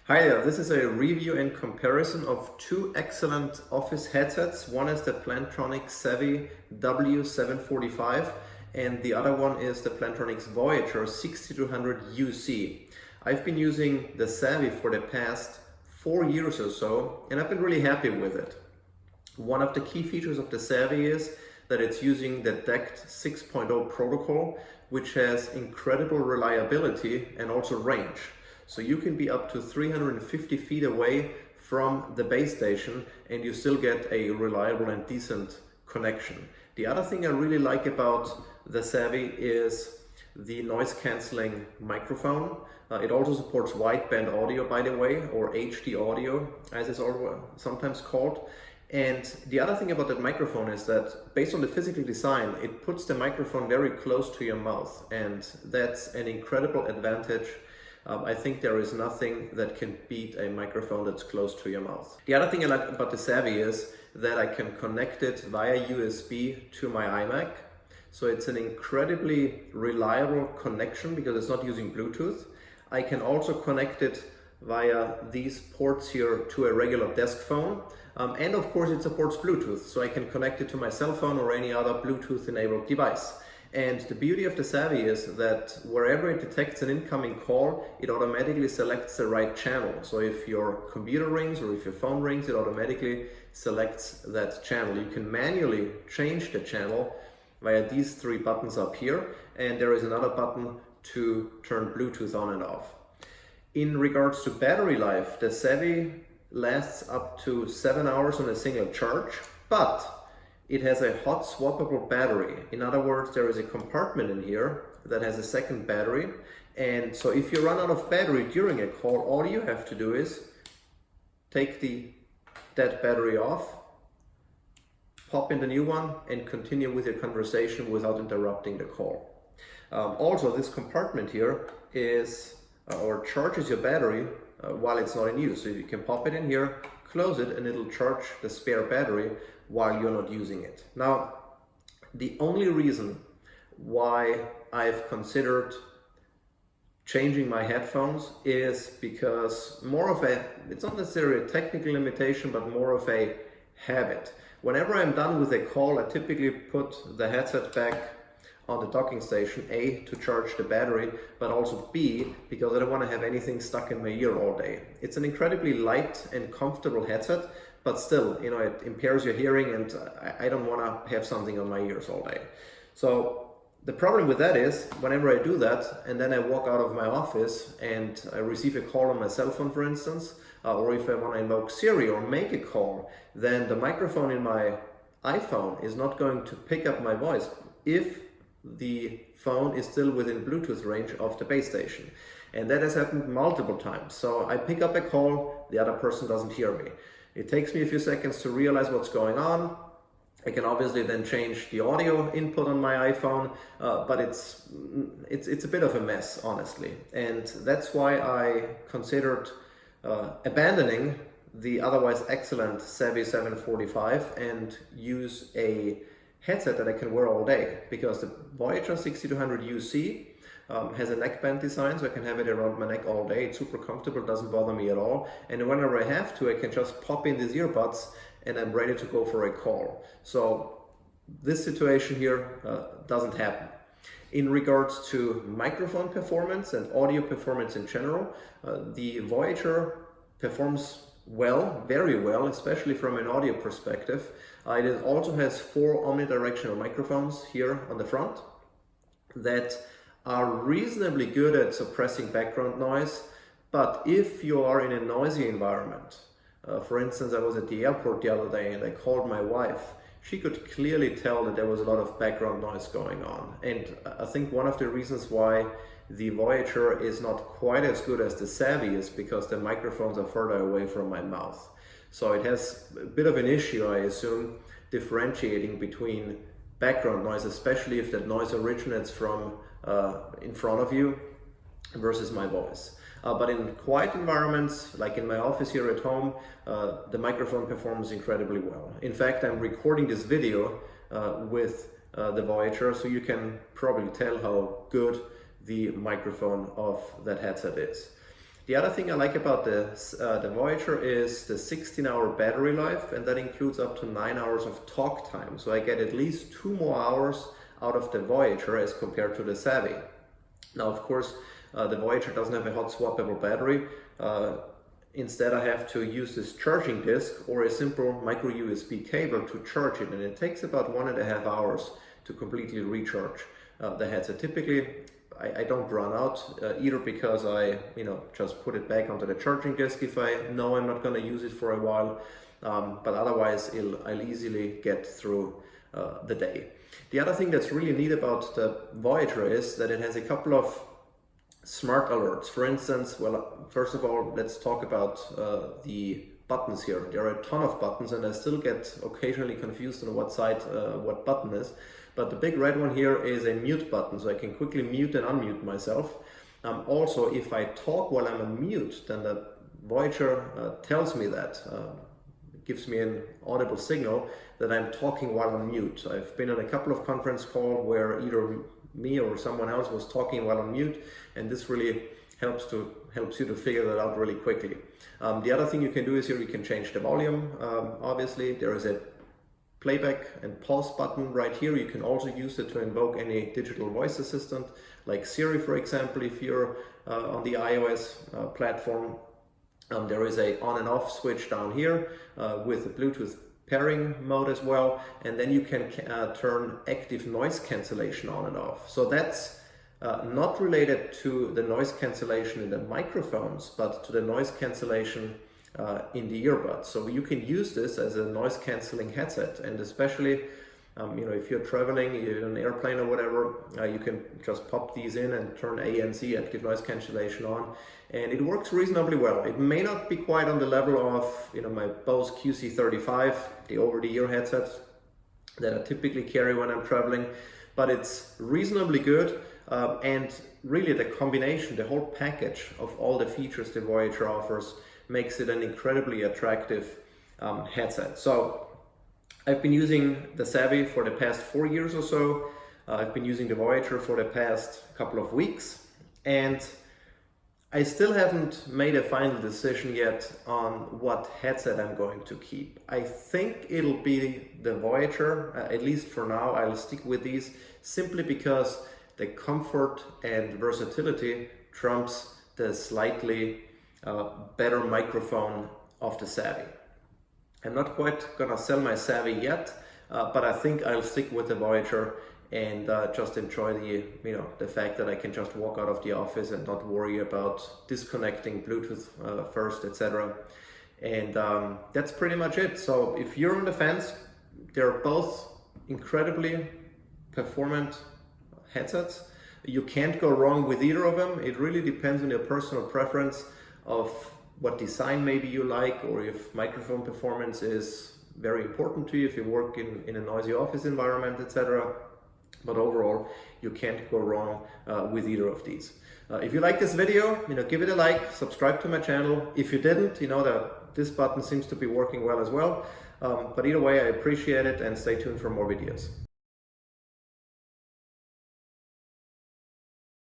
Hi there, this is a review and comparison of two excellent office headsets. One is the Plantronics Savi W745 and the other one is the Plantronics Voyager 6200 UC. I've been using the Savi for the past 4 years or so and I've been really happy with it. One of the key features of the Savi is that it's using the DECT 6.0 protocol, which has incredible reliability and also range. So you can be up to 350 feet away from the base station and you still get a reliable and decent connection. The other thing I really like about the Savi is the noise cancelling microphone. It also supports wideband audio, by the way, or HD audio as it's sometimes called. And the other thing about that microphone is that based on the physical design, it puts the microphone very close to your mouth, and that's an incredible advantage. I think there is nothing that can beat a microphone that's close to your mouth. The other thing I like about the Savi is that I can connect it via USB to my iMac. So it's an incredibly reliable connection because it's not using Bluetooth. I can also connect it via these ports here to a regular desk phone. And of course it supports Bluetooth, so I can connect it to my cell phone or any other Bluetooth enabled device. And the beauty of the Savi is that wherever it detects an incoming call, it automatically selects the right channel. So if your computer rings or if your phone rings, it automatically selects that channel. You can manually change the channel via these three buttons up here, and there is another button to turn Bluetooth on and off. In regards to battery life, the Savi lasts up to 7 hours on a single charge, but it has a hot swappable battery. In other words, there is a compartment in here that has a second battery. And so if you run out of battery during a call, all you have to do is take that battery off, pop in the new one, and continue with your conversation without interrupting the call. Also, this compartment here charges your battery while it's not in use. So you can pop it in here, close it, and it'll charge the spare battery while you're not using it. Now, the only reason why I've considered changing my headphones is because it's not necessarily a technical limitation, but more of a habit. Whenever I'm done with a call, I typically put the headset back on the docking station, A, to charge the battery, but also B, because I don't want to have anything stuck in my ear all day. It's an incredibly light and comfortable headset, but still, it impairs your hearing, and I don't want to have something on my ears all day. So the problem with that is, whenever I do that, and then I walk out of my office and I receive a call on my cell phone, for instance, or if I want to invoke Siri or make a call, then the microphone in my iPhone is not going to pick up my voice if the phone is still within Bluetooth range of the base station. And that has happened multiple times. So I pick up a call, the other person doesn't hear me. It takes me a few seconds to realize what's going on. I can obviously then change the audio input on my iPhone, but it's a bit of a mess, honestly. And that's why I considered abandoning the otherwise excellent Savi 745 and use a headset that I can wear all day, because the Voyager 6200 UC has a neckband design, so I can have it around my neck all day. It's super comfortable, doesn't bother me at all. And whenever I have to, I can just pop in these earbuds and I'm ready to go for a call. So this situation here doesn't happen. In regards to microphone performance and audio performance in general, the Voyager performs well, very well, especially from an audio perspective. It also has 4 omnidirectional microphones here on the front that are reasonably good at suppressing background noise. But if you are in a noisy environment, for instance, I was at the airport the other day and I called my wife, she could clearly tell that there was a lot of background noise going on. And I think one of the reasons why the Voyager is not quite as good as the Savi is because the microphones are further away from my mouth. So it has a bit of an issue, I assume, differentiating between background noise, especially if that noise originates from in front of you versus my voice. But in quiet environments, like in my office here at home, the microphone performs incredibly well. In fact, I'm recording this video with the Voyager, so you can probably tell how good the microphone of that headset is. The other thing I like about the Voyager is the 16-hour battery life, and that includes up to 9 hours of talk time. So I get at least 2 more hours out of the Voyager as compared to the Savi. Now, of course, the Voyager doesn't have a hot swappable battery. Instead, I have to use this charging disc or a simple micro USB cable to charge it, and it takes about 1.5 hours to completely recharge the headset. Typically, I don't run out either, because I just put it back onto the charging disc if I know I'm not going to use it for a while, but otherwise I'll easily get through the day. The other thing that's really neat about the Voyager is that it has a couple of smart alerts. For instance, well, first of all, let's talk about the buttons here. There are a ton of buttons, and I still get occasionally confused on what side what button is. But the big red one here is a mute button, so I can quickly mute and unmute myself. Also, if I talk while I'm on mute, then the Voyager tells me that. It gives me an audible signal that I'm talking while on mute. I've been on a couple of conference calls where either me or someone else was talking while on mute, and this really helps you to figure that out really quickly. The other thing you can do is here you can change the volume. Obviously, there is a playback and pause button right here. You can also use it to invoke any digital voice assistant like Siri, for example, if you're on the iOS platform. There is a on and off switch down here with the Bluetooth pairing mode as well, and then you can turn active noise cancellation on and off. So that's not related to the noise cancellation in the microphones, but to the noise cancellation in the earbuds. So you can use this as a noise cancelling headset, and especially if you're traveling, you're in an airplane or whatever, you can just pop these in and turn ANC, active noise cancellation, on, and it works reasonably well. It may not be quite on the level of my Bose QC35, the over-the-ear headset that I typically carry when I'm traveling, but it's reasonably good. And really the combination, the whole package of all the features the Voyager offers makes it an incredibly attractive headset. So I've been using the Savi for the past 4 years or so. I've been using the Voyager for the past couple of weeks, and I still haven't made a final decision yet on what headset I'm going to keep. I think it'll be the Voyager, at least for now. I'll stick with these simply because the comfort and versatility trumps the slightly better microphone of the Savi. I'm not quite gonna sell my Savi yet, but I think I'll stick with the Voyager and just enjoy the fact that I can just walk out of the office and not worry about disconnecting Bluetooth first, etc. And that's pretty much it. So if you're on the fence, they're both incredibly performant headsets. You can't go wrong with either of them. It really depends on your personal preference of what design maybe you like, or if microphone performance is very important to you, if you work in a noisy office environment, etc. But overall, you can't go wrong with either of these. If you like this video, give it a like, subscribe to my channel. If you didn't, that this button seems to be working well as well. But either way, I appreciate it, and stay tuned for more videos.